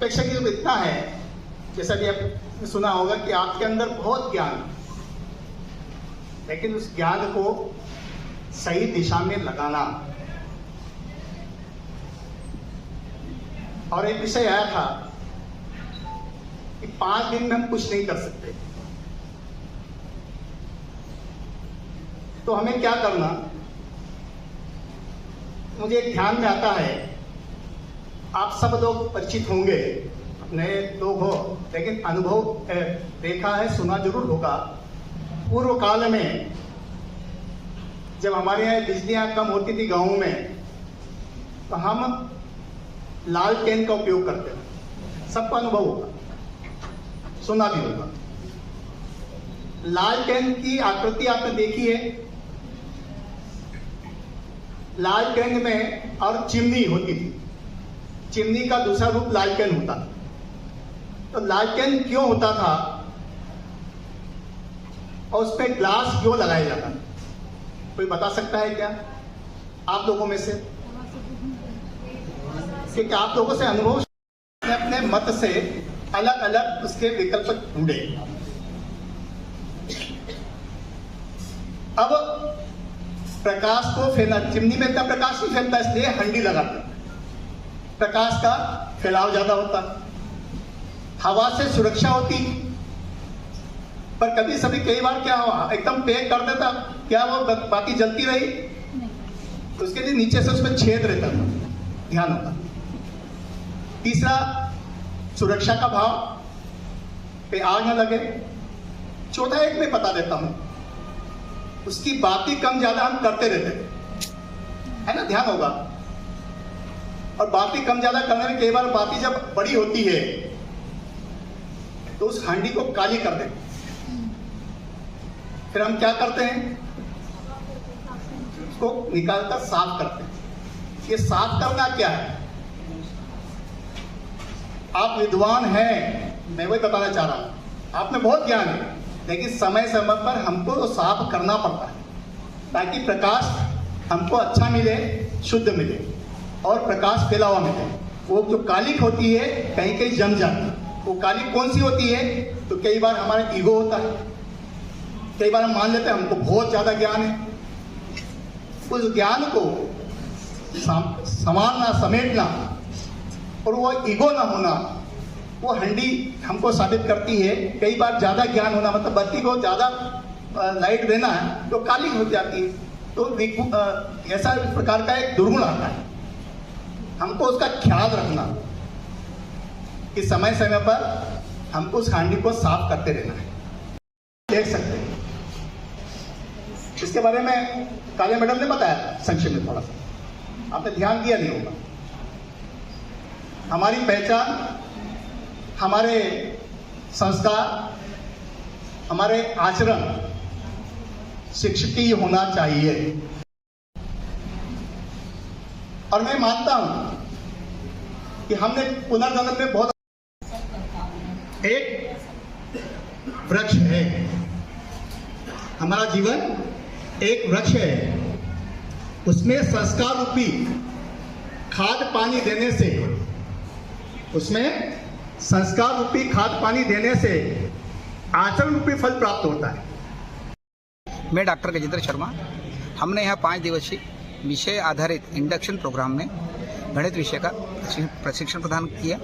अपेक्षाकृत इतना है, जैसा कि आपने सुना होगा कि आपके अंदर बहुत ज्ञान, लेकिन उस ज्ञान को सही दिशा में लगाना। और एक विषय आया था कि 5 दिन में हम कुछ नहीं कर सकते, तो हमें क्या करना। मुझे एक ध्यान में आता है, आप सब लोग परिचित होंगे, नए लोग हो, लेकिन अनुभव देखा है, सुना जरूर होगा। पूर्व काल में जब हमारे यहाँ बिजलियां कम होती थी गाँव में, तो हम लालटेन का उपयोग करते थे। सबका अनुभव होगा, सुना भी होगा। लालटेन की आकृति आपने देखी है। लालटेन में और चिमनी होती थी, चिमनी का दूसरा रूप लालटेन होता था। तो लालटेन क्यों होता था और उसमें ग्लास क्यों लगाया जाता था? कोई बता सकता है क्या आप लोगों में से? क्योंकि आप लोगों से अनुभव अपने मत से अलग अलग उसके विकल्प ढूंढे। अब प्रकाश को फैला, चिमनी में इतना प्रकाश नहीं फैलता, इसलिए हंडी लगाते, प्रकाश का फैलाव ज्यादा होता, हवा से सुरक्षा होती। पर कभी सभी कई बार क्या हुआ, एकदम पैक कर देता, क्या वो बाती जलती रही? तो उसके लिए नीचे से उसमें छेद रहता था, ध्यान होता। तीसरा, सुरक्षा का भाव पे आग न लगे। चौथा एक मैं बता देता हूं, उसकी बाती कम ज्यादा हम करते रहते थे, है ना, ध्यान होगा। और बाती कम ज्यादा करने में कई बार बाती जब बड़ी होती है तो उस हांडी को काली कर देते। फिर हम क्या करते हैं, उसको निकालकर साफ करते हैं। ये साफ करना क्या है? आप विद्वान हैं, मैं वही बताना चाह रहा हूं, आप में बहुत ज्ञान है, लेकिन समय समय पर हमको तो साफ करना पड़ता है, ताकि प्रकाश हमको अच्छा मिले, शुद्ध मिले और प्रकाश फैला हुआ मिले। वो जो कालिक होती है कहीं कहीं जम जाती है। वो कालिक कौन सी होती है? तो कई बार हमारा ईगो होता है, कई बार हम मान लेते हैं हमको बहुत ज्यादा ज्ञान है। उस ज्ञान को संभालना, समेटना और वो ईगो ना होना, वो हंडी हमको साबित करती है। कई बार ज्यादा ज्ञान होना, मतलब बत्ती को ज्यादा लाइट देना है तो काली हो जाती है। तो ऐसा इस प्रकार का एक दुर्गुण आता है। हमको उसका ख्याल रखना कि समय समय पर हमको उस हांडी को साफ करते रहना है। देख सकते हैं इसके बारे में काले मैडम ने बताया संक्षेप में, थोड़ा सा आपने ध्यान दिया नहीं होगा। हमारी पहचान, हमारे संस्कार, हमारे आचरण शिक्षकीय होना चाहिए। और मैं मानता हूं कि हमने पुनर्जन्म में बहुत, एक वृक्ष है, हमारा जीवन एक वृक्ष है। उसमें संस्कार रूपी खाद पानी देने से, उसमें संस्कार रूपी खाद पानी देने से आचरण रूपी फल प्राप्त होता है। मैं डॉक्टर गजेंद्र शर्मा। हमने यहाँ 5 दिवसीय विषय आधारित इंडक्शन प्रोग्राम में गणित विषय का प्रशिक्षण प्रदान किया।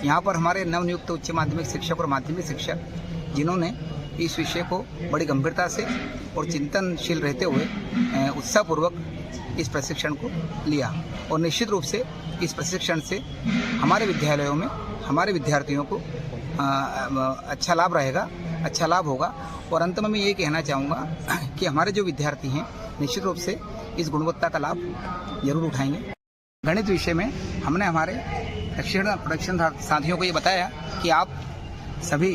यहाँ पर हमारे नवनियुक्त उच्च माध्यमिक शिक्षक और माध्यमिक शिक्षक, जिन्होंने इस विषय को बड़ी गंभीरता से और चिंतनशील रहते हुए उत्साहपूर्वक इस प्रशिक्षण को लिया। और निश्चित रूप से इस प्रशिक्षण से हमारे विद्यालयों में हमारे विद्यार्थियों को अच्छा लाभ रहेगा, अच्छा लाभ होगा। और अंत में मैं ये कहना चाहूँगा कि हमारे जो विद्यार्थी हैं निश्चित रूप से इस गुणवत्ता का लाभ जरूर उठाएंगे। गणित विषय में हमने हमारे प्रशिक्षण साथियों को ये बताया कि आप सभी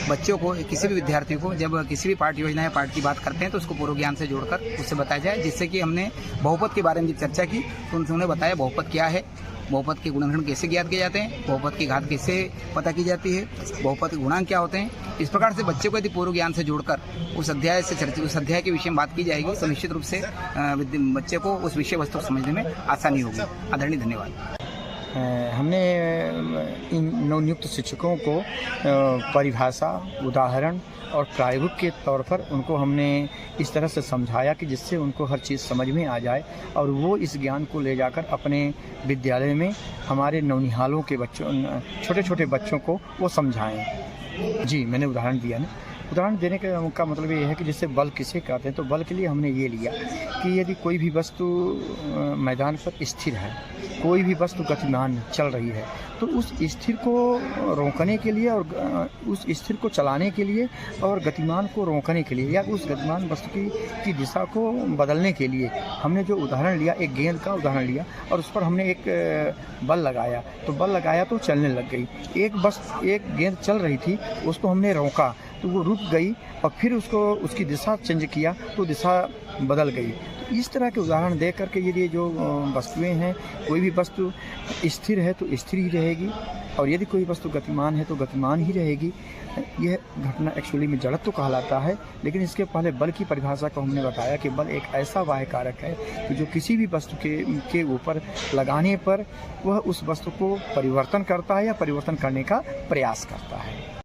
बच्चों को, किसी भी विद्यार्थी को जब किसी भी पाठ योजना या पाठ की बात करते हैं तो उसको पूर्व ज्ञान से जोड़कर उससे बताया जाए। जिससे कि हमने बहुपद के बारे में जब चर्चा की तो उन्होंने बताया बहुपद क्या है, बहुपद के गुणनखंड कैसे ज्ञात किए जाते हैं, बहुपद की घात कैसे पता की जाती है, बहुपद के गुणांक क्या होते हैं। इस प्रकार से बच्चे को यदि पूर्व ज्ञान से जोड़कर उस अध्याय के विषय में बात की जाएगी तो निश्चित रूप से बच्चे को उस विषय वस्तु को समझने में आसानी होगी। आदरणीय, धन्यवाद। हमने इन नवनियुक्त शिक्षकों को परिभाषा, उदाहरण और प्रायोगिक के तौर पर उनको हमने इस तरह से समझाया कि जिससे उनको हर चीज़ समझ में आ जाए और वो इस ज्ञान को ले जाकर अपने विद्यालय में हमारे नौनिहालों के बच्चों, छोटे छोटे बच्चों को वो समझाएं। जी, मैंने उदाहरण दिया ना। उदाहरण देने का मतलब ये है कि जैसे बल किसे कहते हैं, तो बल के लिए हमने ये लिया कि यदि कोई भी वस्तु मैदान पर स्थिर है, कोई भी वस्तु गतिमान चल रही है, तो उस स्थिर को रोकने के लिए और उस स्थिर को चलाने के लिए और गतिमान को रोकने के लिए या उस गतिमान वस्तु की दिशा को बदलने के लिए हमने जो उदाहरण लिया, एक गेंद का उदाहरण लिया और उस पर हमने एक बल लगाया, तो बल लगाया तो चलने लग गई। एक गेंद चल रही थी, उसको हमने रोका तो वो रुक गई और फिर उसकी दिशा चेंज किया तो दिशा बदल गई। तो इस तरह के उदाहरण दे करके ये जो वस्तुएं हैं, कोई भी वस्तु स्थिर है तो स्थिर ही रहेगी और यदि कोई वस्तु गतिमान है तो गतिमान ही रहेगी। यह घटना एक्चुअली में जड़त्व कहलाता है, लेकिन इसके पहले बल की परिभाषा को हमने बताया कि बल एक ऐसा बाह्य कारक है कि जो किसी भी वस्तु के ऊपर लगाने पर वह उस वस्तु को परिवर्तन करता है या परिवर्तन करने का प्रयास करता है।